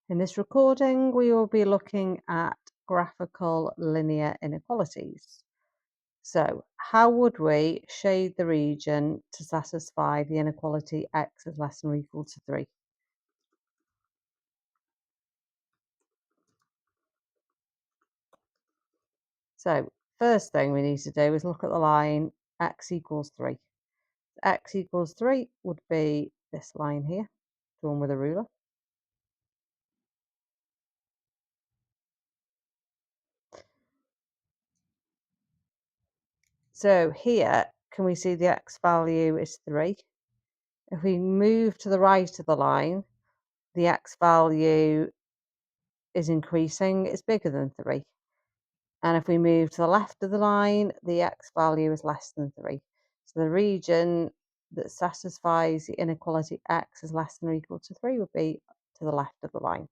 In this recording, we will be looking at graphical linear inequalities. So, how would we shade the region to satisfy the inequality x is less than or equal to 3? So, first thing we need to do is look at the line x equals 3. X equals 3 would be this line here, drawn with a ruler. So here, can we see the x value is 3? If we move to the right of the line, the x value is increasing, it's bigger than 3. And if we move to the left of the line, the x value is less than 3. So the region that satisfies the inequality x is less than or equal to 3 would be to the left of the line.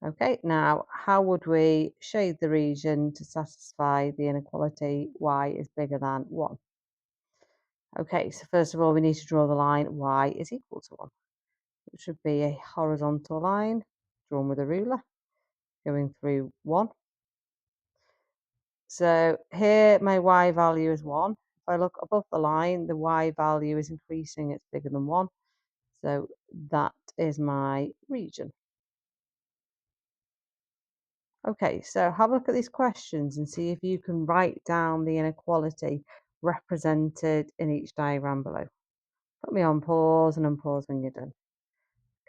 Okay, now how would we shade the region to satisfy the inequality y is bigger than 1? Okay, so first of all, we need to draw the line y is equal to 1, which should be a horizontal line drawn with a ruler going through 1. So here my y value is 1. If I look above the line, the y value is increasing, it's bigger than 1. So that is my region. Okay, so have a look at these questions and see if you can write down the inequality represented in each diagram below. Put me on pause and unpause when you're done.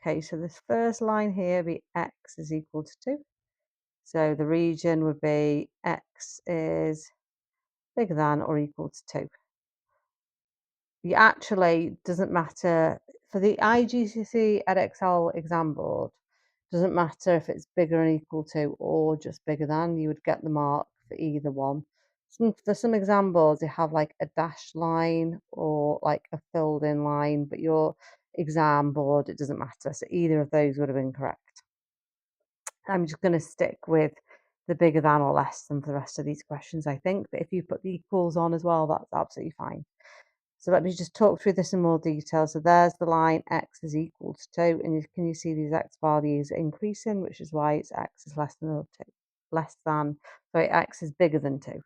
Okay, so this first line here be x is equal to 2. So the region would be x is bigger than or equal to 2. You actually doesn't matter for the IGCSE Edexcel exam board, doesn't matter if it's bigger and equal to or just bigger than, you would get the mark for either one. For some exam boards, they have like a dashed line or like a filled in line, but your exam board, it doesn't matter. So either of those would have been correct. I'm just going to stick with the bigger than or less than for the rest of these questions, I think. But if you put the equals on as well, that's absolutely fine. So let me just talk through this in more detail. So there's the line x is equal to 2, and can you see these x values increasing, which is why it's x is less than or 2, x is bigger than 2.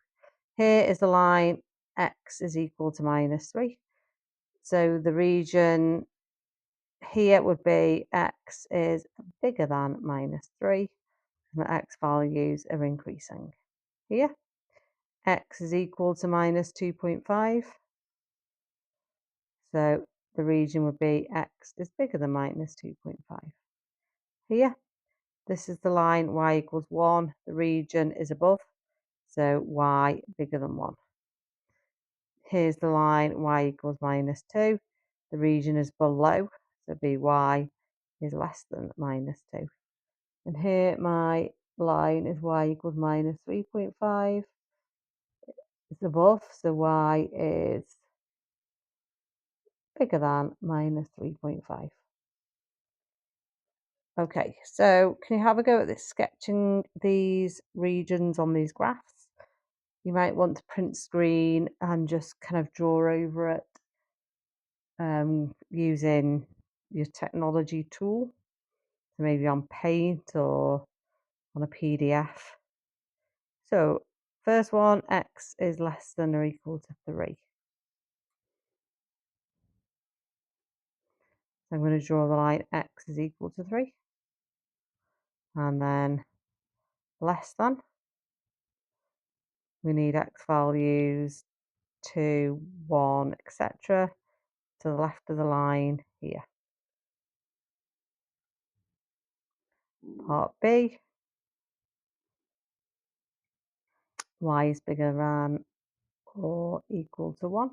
Here is the line x is equal to minus 3. So the region here would be x is bigger than minus 3, and the x values are increasing. Here, x is equal to minus 2.5. So the region would be x is bigger than minus 2.5. Here, this is the line y equals 1. The region is above, so y bigger than 1. Here's the line y equals minus 2. The region is below, so by is less than minus 2. And here my line is y equals minus 3.5. It's above, so y is bigger than minus 3.5. Okay, so can you have a go at this, sketching these regions on these graphs? You might want to print screen and just kind of draw over it using your technology tool, so maybe on Paint or on a PDF. So first one, x is less than or equal to 3. So I'm going to draw the line x is equal to 3, and then less than, we need x values 2, 1, etc. to the left of the line here. Part B, y is bigger than or equal to 1.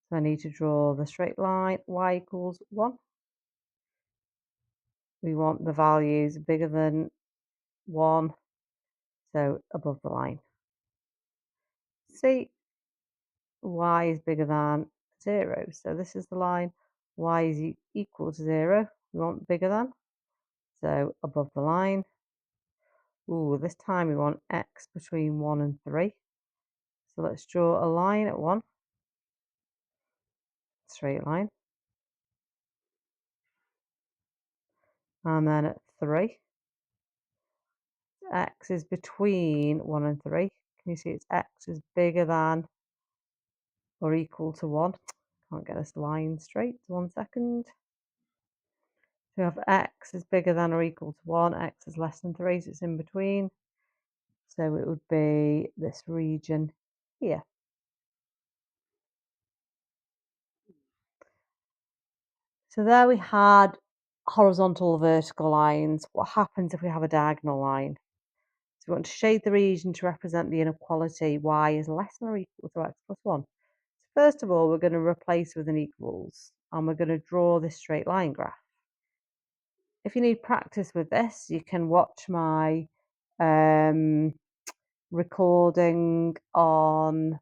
So I need to draw the straight line, y equals 1. We want the values bigger than 1, so above the line. C, y is bigger than 0. So this is the line, y is equal to 0. We want bigger than, so above the line. Ooh, this time we want x between 1 and 3. So let's draw a line at 1, straight line. And then at 3, x is between 1 and 3. Can you see it's x is bigger than or equal to 1? Can't get this line straight. 1 second. So we have x is bigger than or equal to 1, x is less than 3, so it's in between. So it would be this region here. So there we had horizontal or vertical lines. What happens if we have a diagonal line? So we want to shade the region to represent the inequality y is less than or equal to x plus 1. So first of all, we're going to replace with an equals, and we're going to draw this straight line graph. If you need practice with this, you can watch my recording on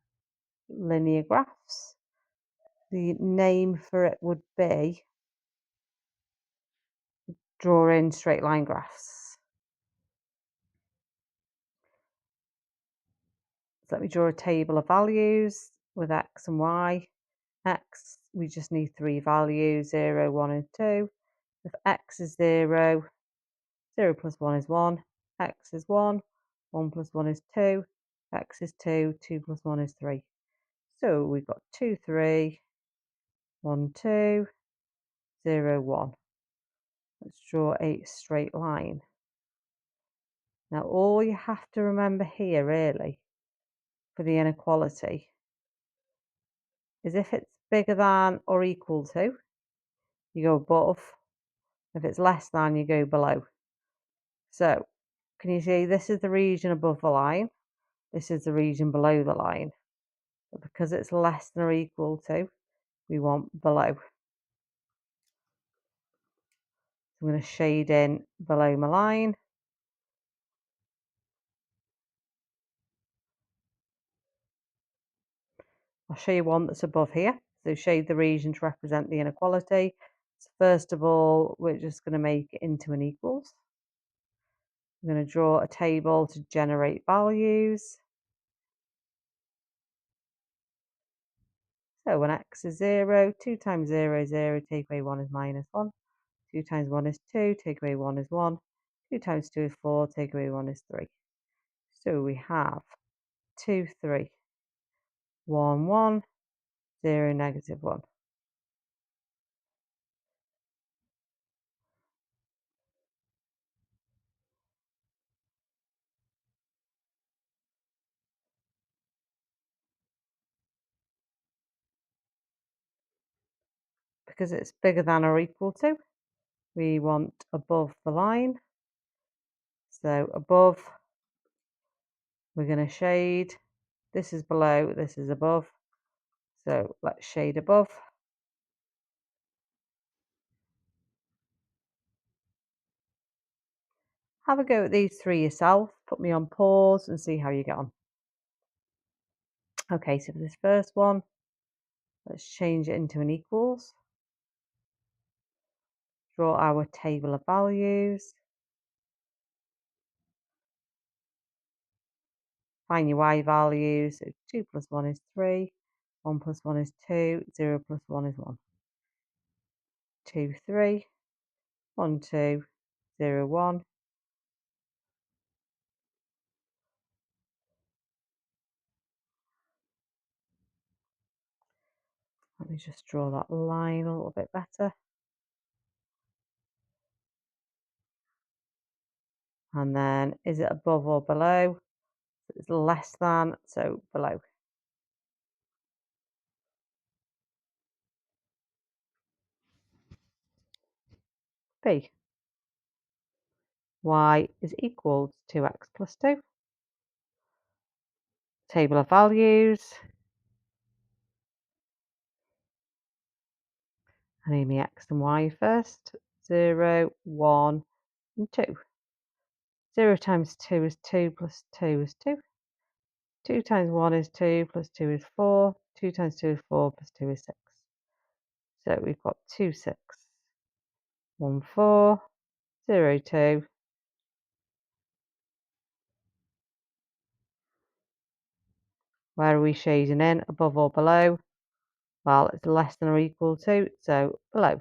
linear graphs. The name for it would be drawing straight line graphs. So let me draw a table of values with x and y. X, we just need 3 values, 0, 1 and 2. If x is 0, 0 plus 1 is 1, x is 1, 1 plus 1 is 2, x is 2, 2 plus 1 is 3. So we've got 2, 3, 1, 2, 0, 1. Let's draw a straight line. Now all you have to remember here really for the inequality is if it's bigger than or equal to, you go above. If it's less than, you go below. So can you see this is the region above the line, this is the region below the line. But because it's less than or equal to, we want below. So I'm going to shade in below my line. I'll show you one that's above here. So shade the region to represent the inequality. So first of all, we're just going to make it into an equals. I'm going to draw a table to generate values. So when x is 0, 2 times 0 is 0, take away 1 is minus 1. 2 times 1 is 2, take away 1 is 1. 2 times 2 is 4, take away 1 is 3. So we have 2, 3, 1, 1, 0, negative 1. Because it's bigger than or equal to, we want above the line. So above, we're going to shade. This is below, this is above. So let's shade above. Have a go at these 3 yourself. Put me on pause and see how you get on. Okay, so for this first one, let's change it into an equals. Draw our table of values. Find your y values. So 2 plus 1 is 3. 1 plus 1 is 2. 0 plus 1 is 1. 2, 3. 1, 2. 0, 1. Let me just draw that line a little bit better. And then, is it above or below? It's less than, so below. B. Y is equal to 2x plus 2. Table of values. I need my x and y first. 0, 1, and 2. 0 times 2 is 2 plus 2 is 2. 2 times 1 is 2 plus 2 is 4. 2 times 2 is 4 plus 2 is 6. So we've got 2, 6. 1, 4. 0, 2. Where are we shading in? Above or below? Well, it's less than or equal to, so below.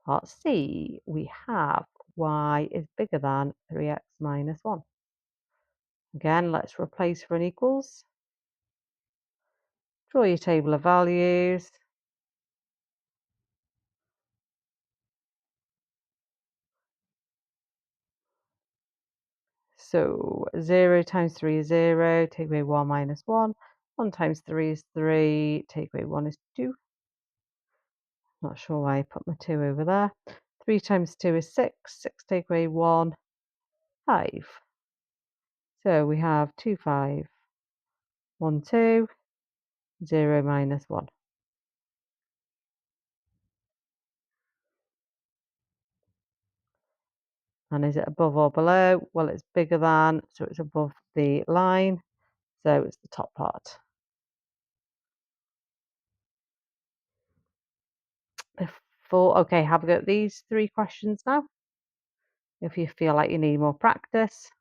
Part C, we have y is bigger than 3x minus 1. Again, let's replace for an equals. Draw your table of values. So 0 times 3 is 0, take away 1 minus 1. 1 times 3 is 3, take away 1 is 2. Not sure why I put my 2 over there. 3 times 2 is 6, 6 take away 1, 5. So we have 2, 5, 1, 2, 0 minus 1. And is it above or below? Well, it's bigger than, so it's above the line. So it's the top part. Okay, have a go at these 3 questions now. If you feel like you need more practice.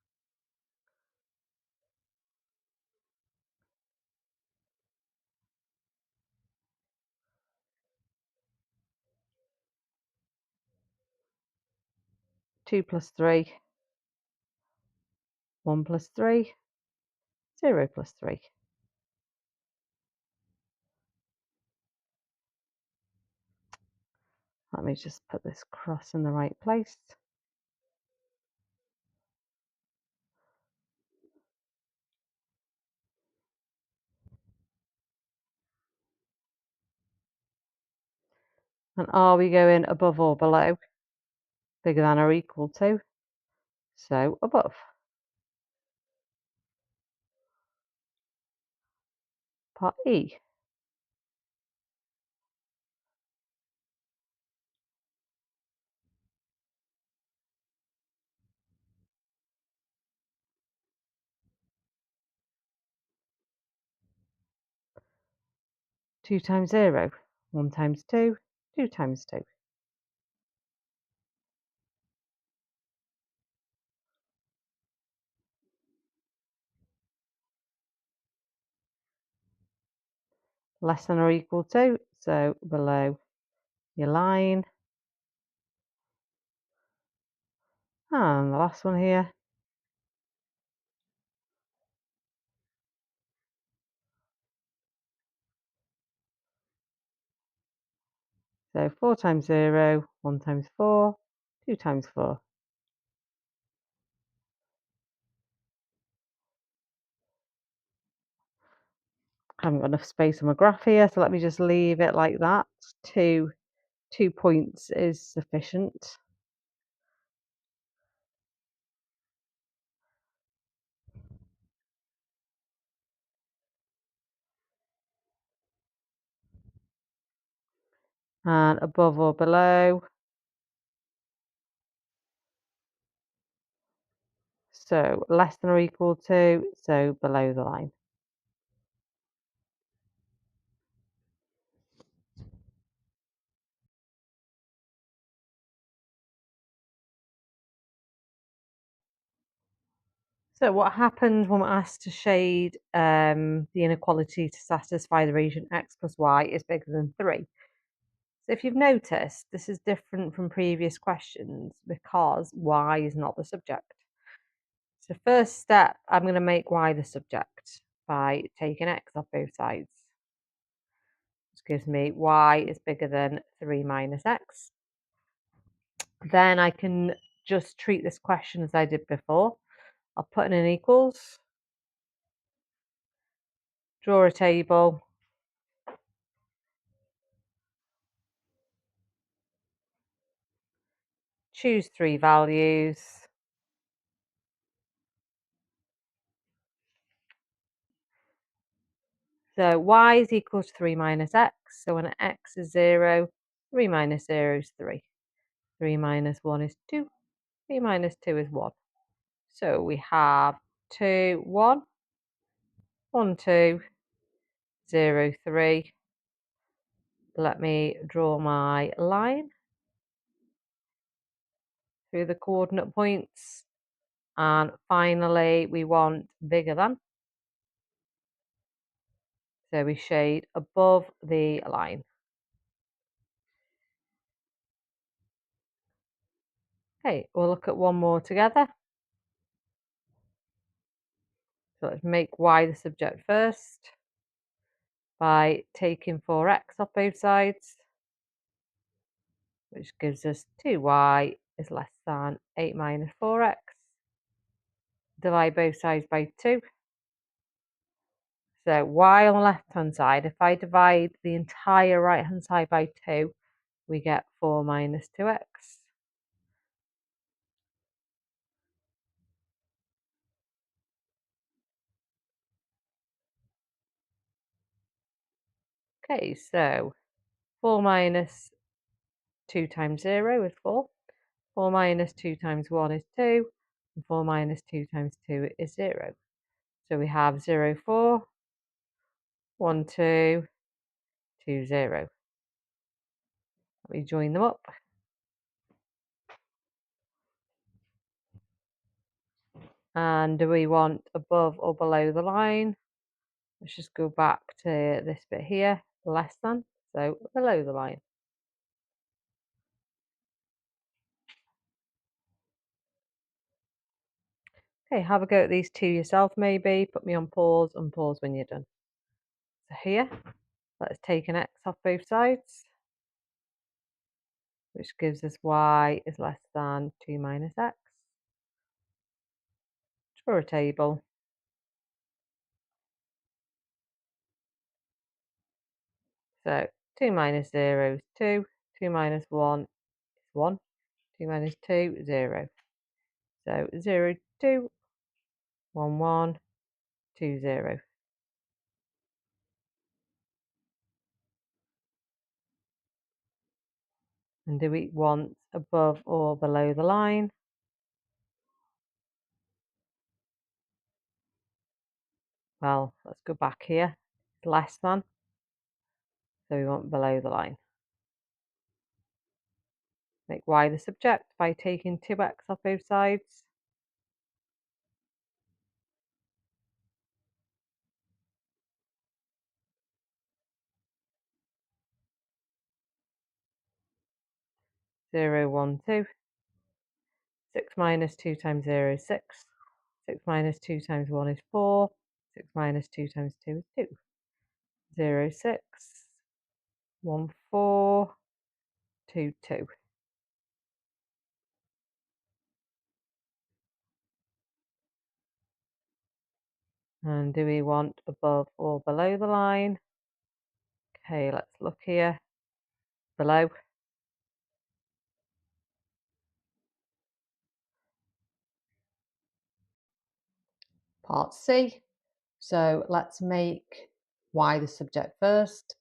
Two plus 3, 1 plus 3, 0 plus 3. Let me just put this cross in the right place. And are we going above or below? Bigger than or equal to? So above. Part E. 2 times 0, 1 times 2, 2 times 2. Less than or equal to, so below your line. And the last one here. So 4 times 0, 1 times 4, 2 times 4. I haven't got enough space on my graph here, so let me just leave it like that. 2 points is sufficient. And above or below. So less than or equal to, so below the line. So what happens when we're asked to shade the inequality to satisfy the region x plus y is bigger than 3? So if you've noticed, this is different from previous questions because y is not the subject. So first step, I'm going to make y the subject by taking x off both sides. Which gives me y is bigger than 3 minus x. Then I can just treat this question as I did before. I'll put in an equals, draw a table, choose 3 values. So y is equal to 3 minus x. So when x is 0, 3 minus 0 is 3. 3 minus 1 is 2. 3 minus 2 is 1. So we have 2, 1, 1, 2, 0, 3. Let me draw my line through the coordinate points. And finally, we want bigger than. So we shade above the line. Okay, we'll look at one more together. So let's make y the subject first by taking 4x off both sides, which gives us 2y is less than 8 minus 4x. Divide both sides by 2. So y on the left-hand side, if I divide the entire right-hand side by 2, we get 4 minus 2x. Okay, so 4 minus 2 times 0 is 4. 4 minus 2 times 1 is 2. And 4 minus 2 times 2 is 0. So we have 0, 4, 1, 2, 2, 0. Let me join them up. And do we want above or below the line? Let's just go back to this bit here, less than, so below the line. Okay, have a go at these two yourself maybe. Put me on pause and pause when you're done. So here, let's take an x off both sides, which gives us y is less than 2 minus x. Draw a table. So 2 minus 0 is 2, 2 minus 1 is 1, 2 minus 2, 0. So 0, 2, 1, 1, 2, 0. And do we want above or below the line? Well, let's go back here. It's less than, so we want below the line. Make y the subject by taking 2x off both sides. Zero, 1, 2. 6 minus 2 times 0 is 6. 6 minus 2 times 1 is 4. 6 minus 2 times 2 is 2. 0, 6. 1, 4. 2, 2. And do we want above or below the line? Okay, let's look here. Below. Part C. So let's make y the subject first.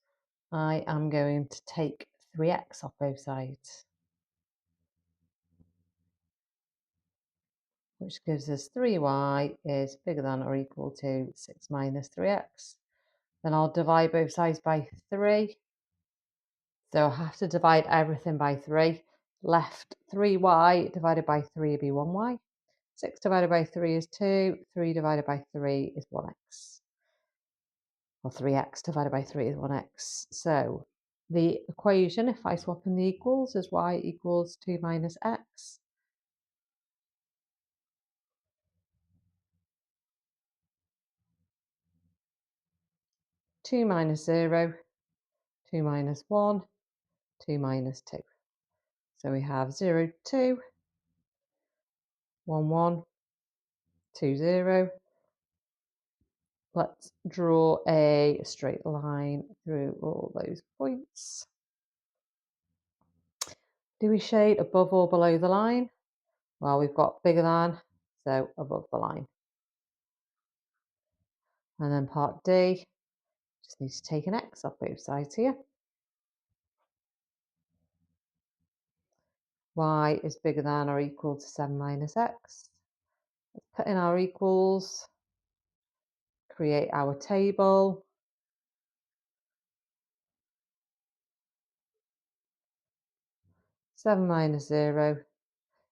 I am going to take 3x off both sides, which gives us 3y is bigger than or equal to 6 minus 3x. Then I'll divide both sides by 3. So I have to divide everything by 3. Left 3y divided by 3 would be 1y. 6 divided by 3 is 2. 3 divided by 3 is 1x. Or 3x divided by 3 is 1x. So the equation, if I swap in the equals, is y equals 2 minus x. 2 minus 0, 2 minus 1, 2 minus 2. So we have 0, 2, 1, 1, 2, 0. Let's draw a straight line through all those points. Do we shade above or below the line? Well, we've got bigger than, so above the line. And then part D, just need to take an x off both sides here. Y is bigger than or equal to 7 minus x. Let's put in our equals, create our table. Seven minus 0,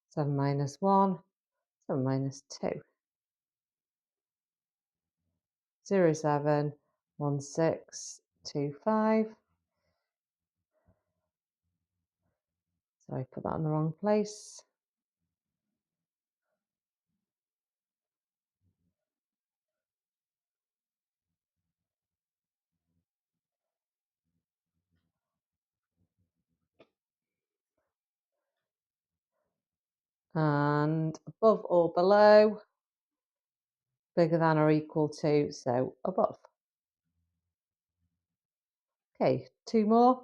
7 minus 1, 7 minus 2. 0, 7, 1, 6, 2, 5. So I put that in the wrong place. and above or below, bigger than or equal to, so above. Okay, two more.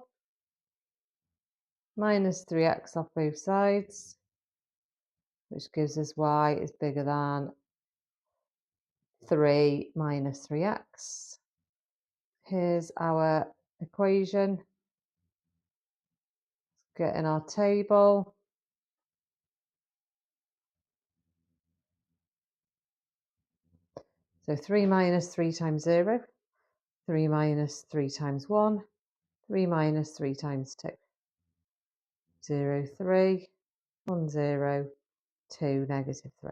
Minus 3x off both sides, which gives us y is bigger than 3 minus 3x. Here's our equation. Get in our table. So 3 minus 3 times 0, 3 minus 3 times 1, 3 minus 3 times 2. 0, 3, 1, 0, 2, negative 3.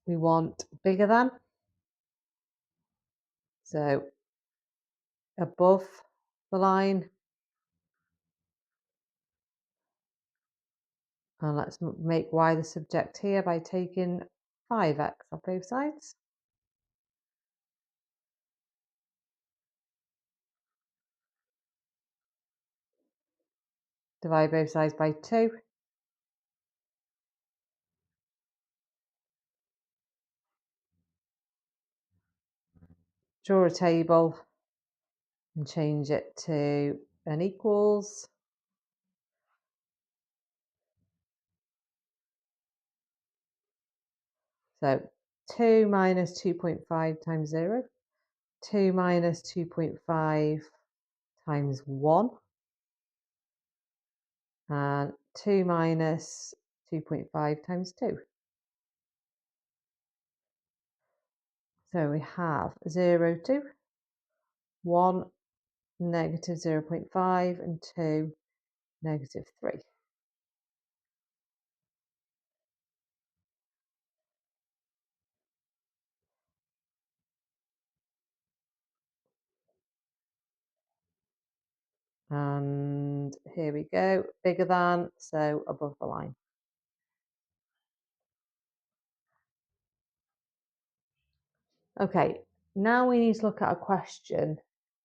We want bigger than, so above the line, and let's make y the subject here by taking 5x off both sides. Divide both sides by 2. Draw a table and change it to an equals. So 2 minus 2.5 times 0, 2 minus 2.5 times 1, and 2 minus 2.5 times 2. So we have 0, 2, 1, negative 0.5, and 2, negative 3. And here we go, bigger than, so above the line. Okay, now we need to look at a question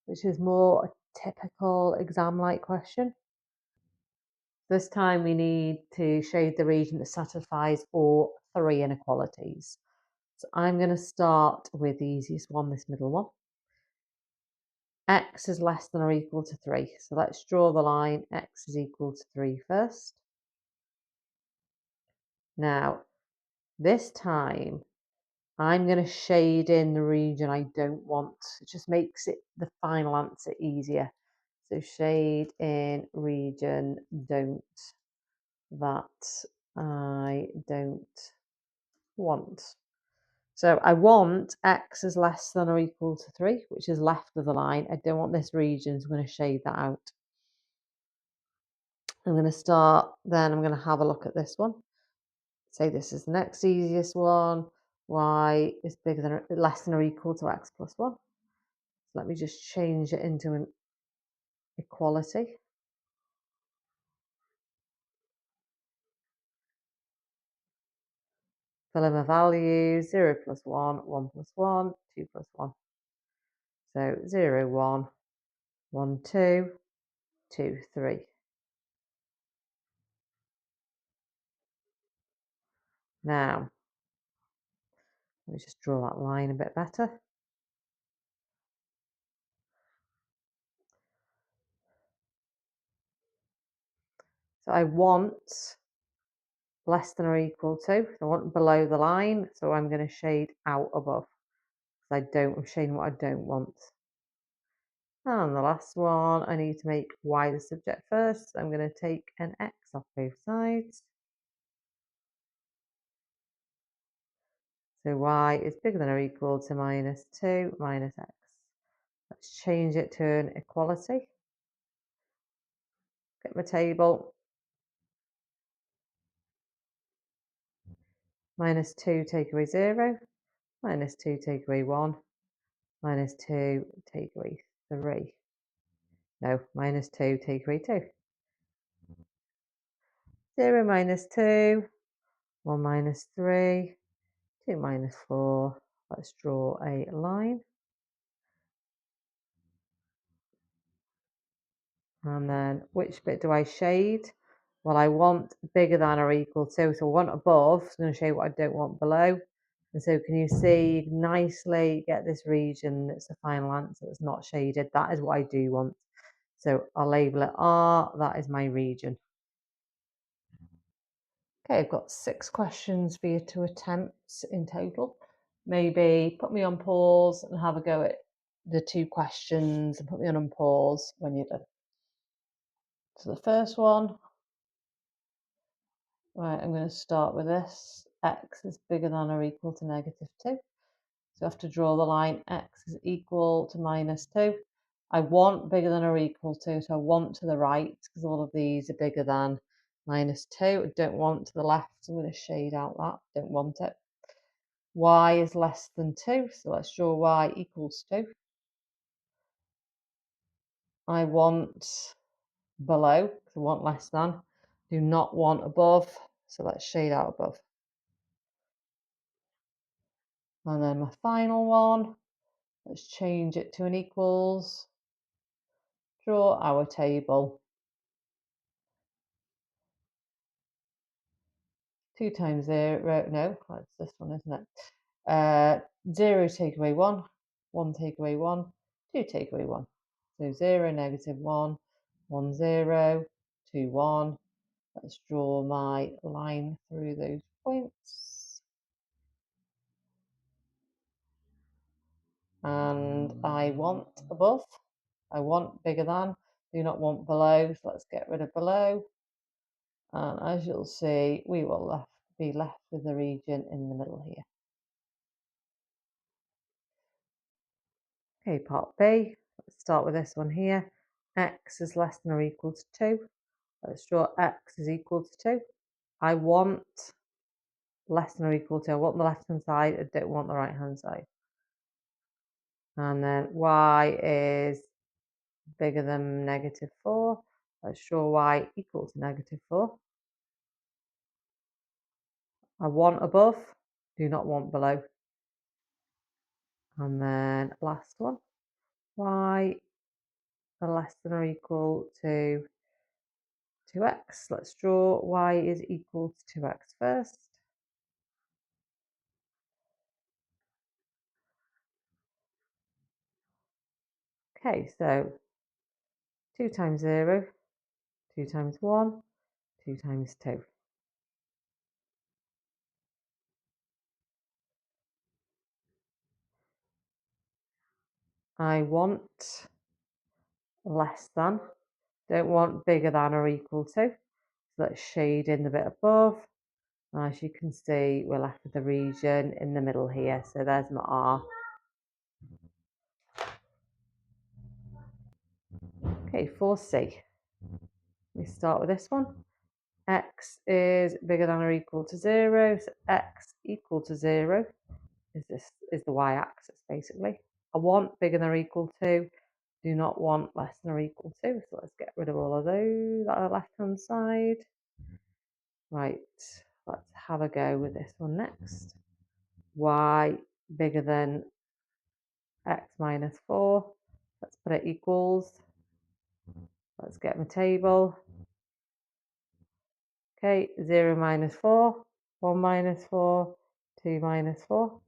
which is more a typical exam-like question. This time we need to shade the region that satisfies all three inequalities. So I'm going to start with the easiest one, this middle one. X is less than or equal to 3. So let's draw the line x is equal to 3 first. Now, this time I'm going to shade in the region I don't want. It just makes it the final answer easier. So shade in region don't, that I don't want. So I want x is less than or equal to 3, which is left of the line. I don't want this region, so I'm going to shade that out. I'm going to start, then I'm going to have a look at this one. Say this is the next easiest one. Y is bigger than, less than or equal to x plus 1. So let me just change it into an equality. Fill in my values, 0 plus 1, 1 plus 1, 2 plus 1. So 0, 1, 1, 2, 2, 3. Now, let me just draw that line a bit better. So I want less than or equal to. I want below the line, so I'm going to shade out above. I'm shading what I don't want. And the last one, I need to make y the subject first. So I'm going to take an x off both sides. So y is bigger than or equal to minus 2 minus x. Let's change it to an equality. Get my table. Minus 2 take away 0. Minus 2 take away 1. Minus 2 take away 3. No, minus 2 take away 2. 0 minus 2. 1 minus 3. 2 minus 4. Let's draw a line. And then which bit do I shade? Well, I want bigger than or equal to, so I want above. So I'm going to show you what I don't want below. And so can you see, you can nicely get this region, it's the final answer that's not shaded. That is what I do want. So I'll label it R, that is my region. Okay, I've got 6 questions for you to attempt in total. Maybe put me on pause and have a go at the 2 questions and put me on pause when you're done. So the first one, right, I'm going to start with this. X is bigger than or equal to -2. So I have to draw the line x is equal to -2. I want bigger than or equal to, so I want to the right because all of these are bigger than -2. I don't want to the left, so I'm going to shade out that. Don't want it. Y is less than 2, so let's draw y equals 2. I want below, because I want less than. Do not want above, so let's shade out above. And then my final one, let's change it to an equals. Draw our table. 2 times 0, no, that's this one, isn't it? 0 take away 1, 1 take away 1, 2 take away 1. So 0, -1, 1, 0, 2, 1. Let's draw my line through those points. And I want above. I want bigger than. Do not want below. So let's get rid of below. And as you'll see, we will be left with the region in the middle here. Okay, part B. Let's start with this one here. X is less than or equal to 2. Let's draw X is equal to 2. I want less than or equal to. I want the left hand side. I don't want the right hand side. And then Y is bigger than -4. Let's draw Y equal to -4. I want above, do not want below. And then last one, Y less than or equal to 2x. Let's draw Y is equal to 2x first. Okay, so 2 times 0, 2 times 1, 2 times 2. I want less than, don't want bigger than or equal to. So let's shade in the bit above. As you can see, we're left with the region in the middle here. So there's my R. Okay, 4C. We start with this one. X is bigger than or equal to 0. So X equal to 0 is the y-axis basically. I want bigger than or equal to. Do not want less than or equal to. So let's get rid of all of those on the left-hand side. Right, let's have a go with this one next. Y bigger than x minus 4. Let's put it equals. Let's get my table. Okay, 0 minus 4, 1 minus 4, 2 minus 4.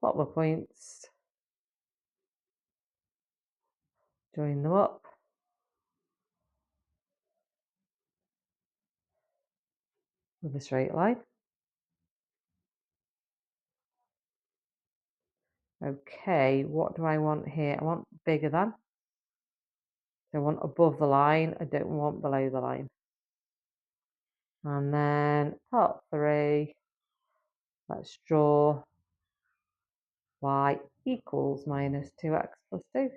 Plot my points. Join them up. With a straight line. Okay, what do I want here? I want bigger than. I want above the line. I don't want below the line. And then part 3, let's draw y equals minus 2x plus 2.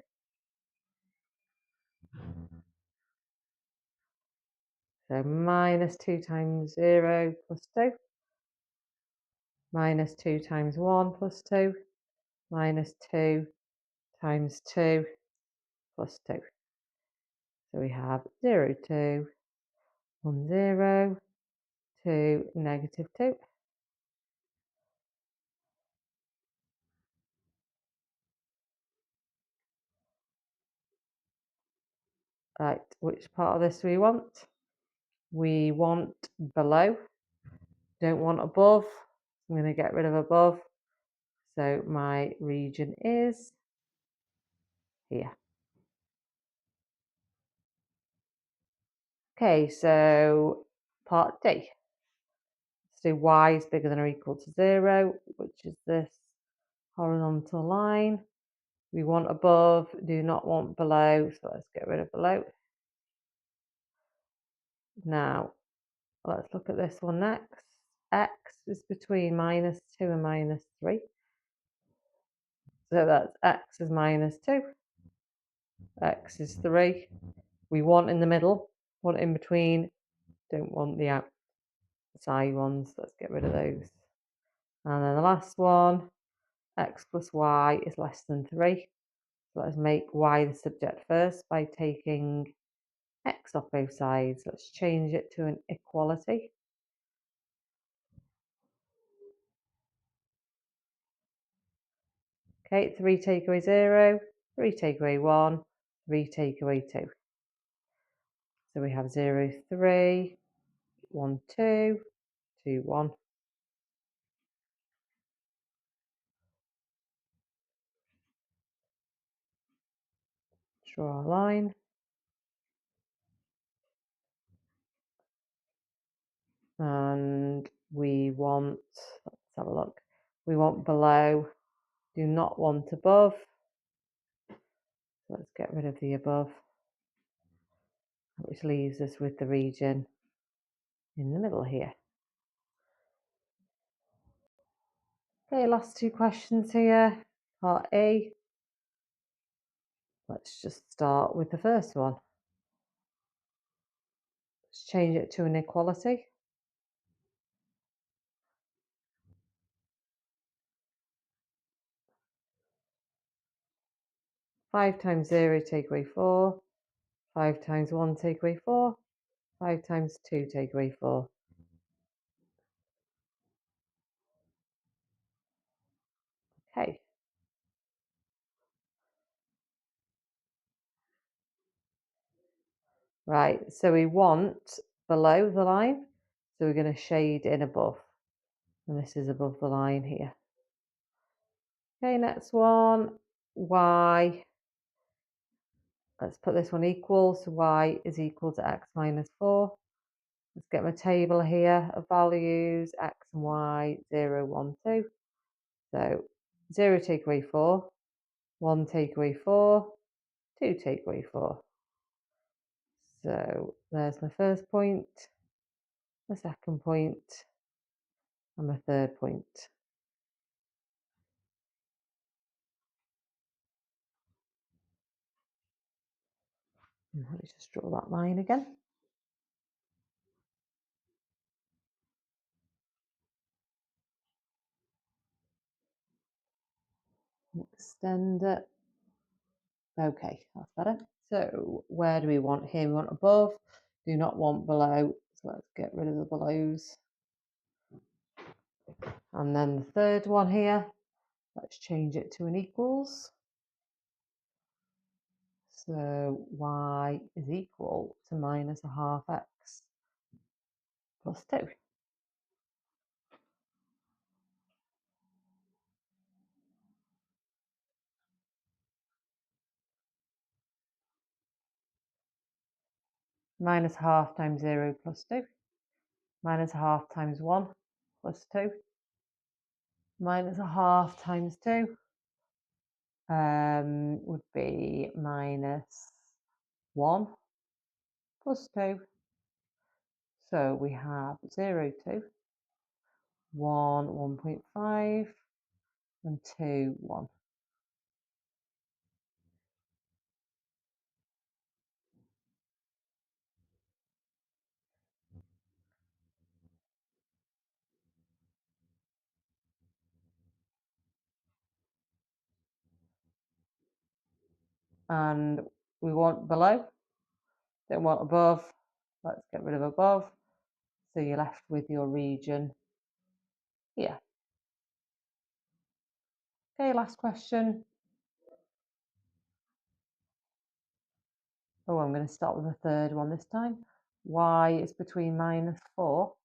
So minus 2 times 0 plus 2. Minus 2 times 1 plus 2. Minus 2 times 2 plus 2. So we have 0, 2, 1, 0, 2, negative 2. Right, which part of this do we want? We want below, don't want above. I'm going to get rid of above. So my region is here. Okay, so part D. Let's do y is bigger than or equal to 0, which is this horizontal line. We want above, do not want below, so let's get rid of below. Now, let's look at this one next. X is between -2 and -3. So that's x is -2, x is 3. We want in the middle, want in between, don't want the outside ones. Let's get rid of those. And then the last one, x plus y is less than 3. So let's make y the subject first by taking x off both sides. Let's change it to an equality. Okay, 3 take away 0, 3 take away 1, 3 take away 2. So we have 0, 3, 1, 2, 2, 1. Draw a line. And we want, let's have a look, we want below, do not want above. Let's get rid of the above, which leaves us with the region in the middle here. Okay, last two questions here. Part A. Let's just start with the first one. Let's change it to an equality. Five times 0 take away 4. 5 times 1 take away 4. 5 times 2 take away 4. Okay. Right, so we want below the line, so we're going to shade in above. And this is above the line here. Okay, next one, y. Let's put this one equal, so y is equal to x minus 4. Let's get my table here of values, x and y, 0, 1, 2. So 0 take away 4, 1 take away 4, 2 take away 4. So there's my first point, my second point, and my third point. Let me just draw that line again. Extend it. Okay, that's better. So where do we want here? We want above, do not want below. So let's get rid of the belows. And then the third one here, let's change it to an equals. So y is equal to minus a half x plus 2. Minus half times 0 plus 2. Minus a half times 1 plus 2. Minus a half times 2 would be minus 1 plus 2. So we have 0, 2, 1, 1.5, and 2, 1. And we want below, don't want above. Let's get rid of above. So you're left with your region here. Okay, last question. Oh, I'm going to start with the third one this time. Y is between -4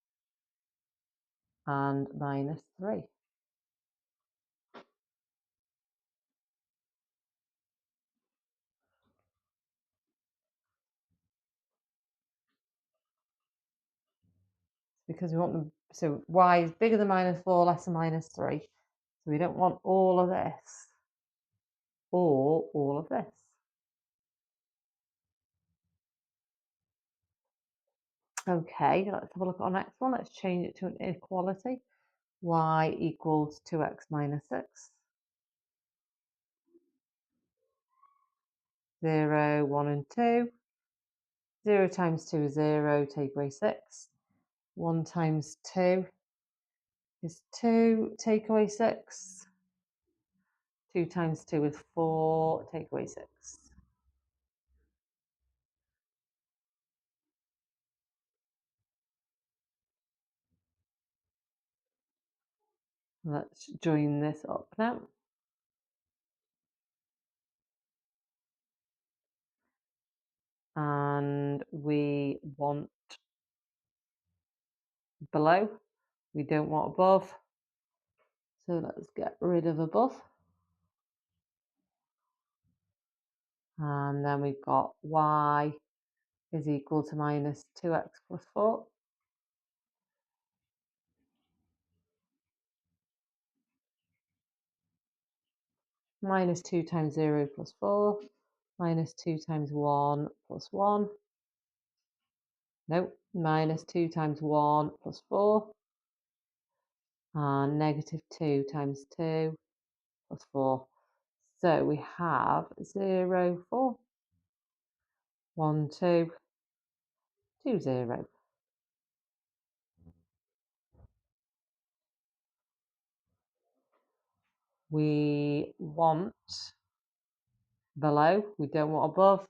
and -3. Because we want them, so y is bigger than -4, less than -3. So we don't want all of this or all of this. Okay, let's have a look at our next one. Let's change it to an inequality. Y equals 2x minus 6. 0, 1 and 2. 0 times 2 is 0, take away 6. 1 times 2 is 2, take away 6. 2 times 2 is 4, take away 6. Let's join this up now. And we want below, we don't want above. So let's get rid of above. And then we've got y is equal to minus 2x plus 4. Minus 2 times 0 plus 4. Minus 2 times 1 plus 1. Nope, minus 2 times 1 plus 4. And negative 2 times 2 plus 4. So we have 0, 4. 1, 2, 2, 0. We want below, we don't want above.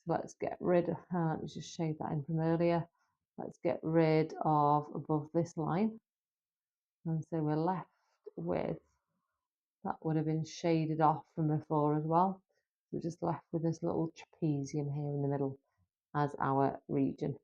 So let's get rid of, let me just shade that in from earlier. Let's get rid of above this line. And so we're left with, that would have been shaded off from before as well. We're just left with this little trapezium here in the middle as our region.